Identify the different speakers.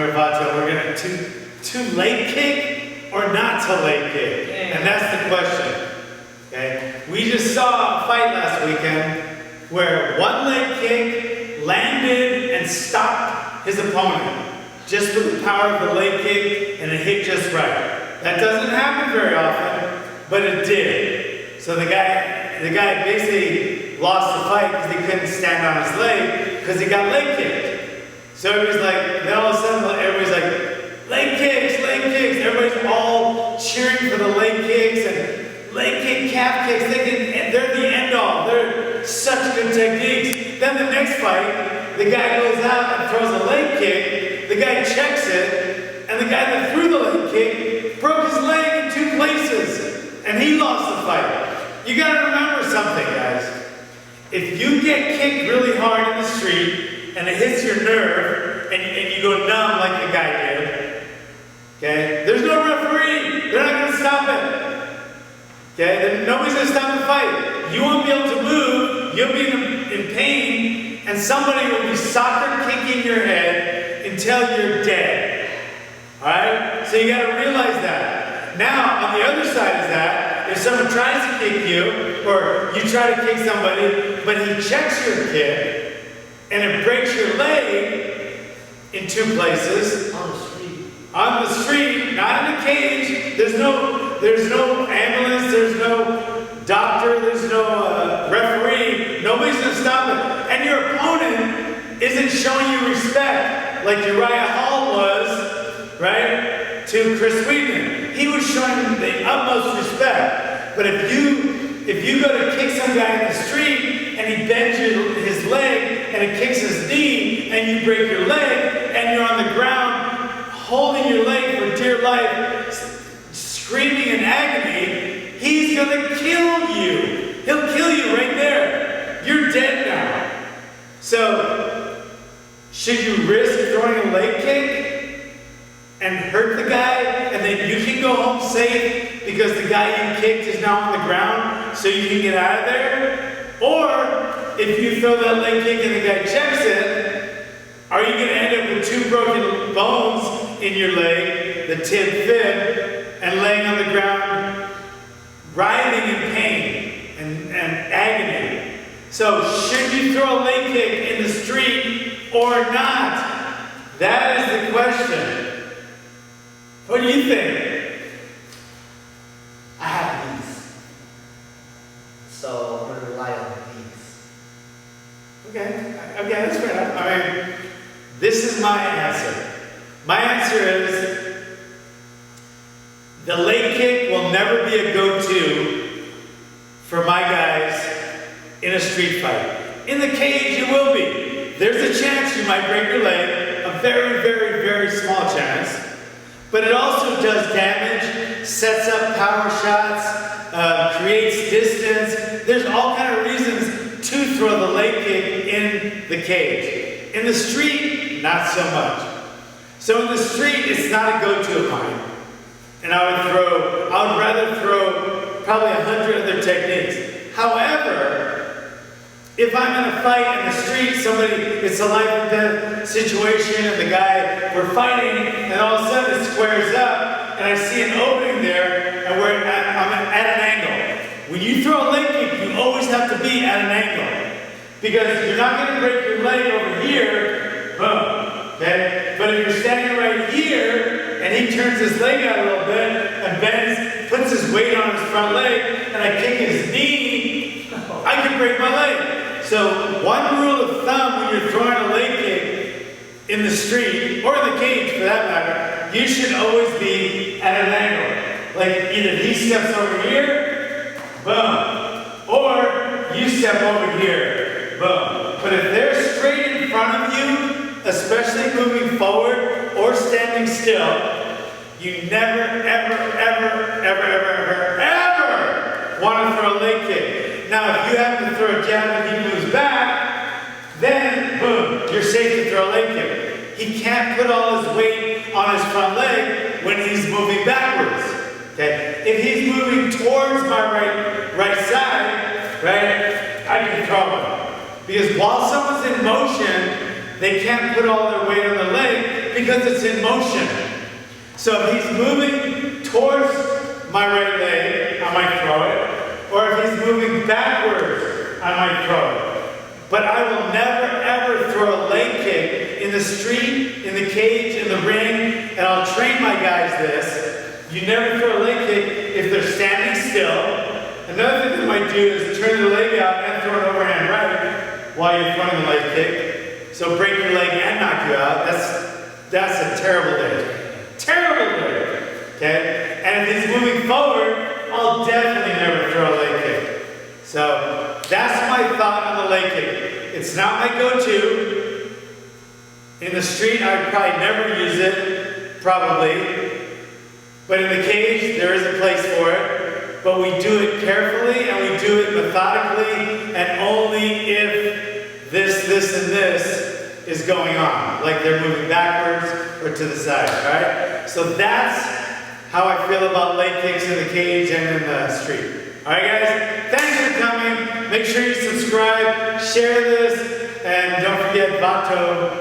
Speaker 1: with Vato. We're going to leg kick or not to leg kick? And that's the question. Okay? We just saw a fight last weekend where one leg kick landed and stopped his opponent just with the power of the leg kick, and it hit just right. That doesn't happen very often, but it did. So the guy basically lost the fight because he couldn't stand on his leg because he got leg kicked. So it was like, then all of a sudden everybody's like, leg kicks, leg kicks. Everybody's all cheering for the leg kicks and leg kick, calf kicks. They're the end all. They're such good techniques. Then the next fight, the guy goes out and throws a leg kick. The guy checks it, and the guy that threw the leg kick broke his leg in 2 places, and he lost the fight. You gotta remember something, guys. If you get kicked really hard in the street, and it hits your nerve, and you go numb like the guy did, okay, there's no referee. They're not gonna stop it. Okay, nobody's gonna stop the fight. You won't be able to move, you'll be in pain, and somebody will be soccer kicking your head until you're dead. Alright? So you gotta realize that. Now, on the other side of that, if someone tries to kick you, or you try to kick somebody, but he checks your kick, and it breaks your leg in 2 places. On the street, not in a cage. There's no ambulance, there's no doctor, there's no referee. Nobody's gonna stop it. And your opponent isn't showing you respect like Uriah Hall was, right, to Chris Weidman. He was showing him the utmost respect. But if you go to kick some guy in the street and he bends his leg and it kicks his knee and you break your leg and you're on the ground holding your leg for dear life, screaming in agony, he's gonna kill you. He'll kill you right there. You're dead now. So, should you risk throwing a leg kick and hurt the guy, and then you can go home safe because the guy you kicked is now on the ground, so you can get out of there? Or, if you throw that leg kick and the guy checks it, are you going to end up with 2 broken bones in your leg, the tib fib, and laying on the ground, writhing in pain and agony? So, should you throw a leg kick in the street or not? That is the question. What do you think?
Speaker 2: I have these. So I'm going to rely on these.
Speaker 1: Okay, that's fair enough. I mean, this is my answer. My answer is the leg kick will never be a go-to for my guys in a street fight. In the cage, it will be. There's a chance you might break your leg, a very, very, very small chance. But it also does damage, sets up power shots, creates distance. There's all kind of reasons to throw the leg kick in the cage. In the street, not so much. So in the street, it's not a go-to of mine. And I would rather throw probably 100 other techniques. However, if I'm in a fight in the street, it's a life and death situation, and the guy, we're fighting, and all of a sudden it squares up, and I see an opening there, and I'm at an angle. When you throw a leg kick, you always have to be at an angle. Because you're not going to break your leg over here, boom, okay? But if you're standing right here, and he turns his leg out a little bit, and bends, puts his weight on his front leg, and I kick his knee, I can break my leg. So one rule of thumb when you're throwing a leg kick in the street, or in the cage for that matter, you should always be at an angle. Like either he steps over here, boom, or you step over here, boom. But if they're straight in front of you, especially moving forward or standing still, you never, ever, ever, ever, ever, ever, ever want to throw a leg kick. Now, if you happen to throw a jab and he moves back, then, boom, you're safe to throw a leg kick. He can't put all his weight on his front leg when he's moving backwards. Okay? If he's moving towards my right side, right, I can throw him. Because while someone's in motion, they can't put all their weight on the leg because it's in motion. So if he's moving towards my right leg, I might throw it. Or if he's moving backwards, I might throw it. But I will never ever throw a leg kick in the street, in the cage, in the ring, and I'll train my guys this. You never throw a leg kick if they're standing still. Another thing they might do is turn their leg out and throw an overhand right while you're throwing the leg kick. So break your leg and knock you out. That's a terrible day. Terrible day. Okay? And if he's moving forward, I'll definitely never throw a leg kick. So that's my thought on the leg kick. It's not my go-to. In the street, I'd probably never use it, probably. But in the cage, there is a place for it. But we do it carefully and we do it methodically and only if this, and this is going on. Like they're moving backwards or to the side, right? So that's how I feel about leg kicks in the cage and in the street. Alright guys, thanks for coming. Make sure you subscribe, share this, and don't forget Vato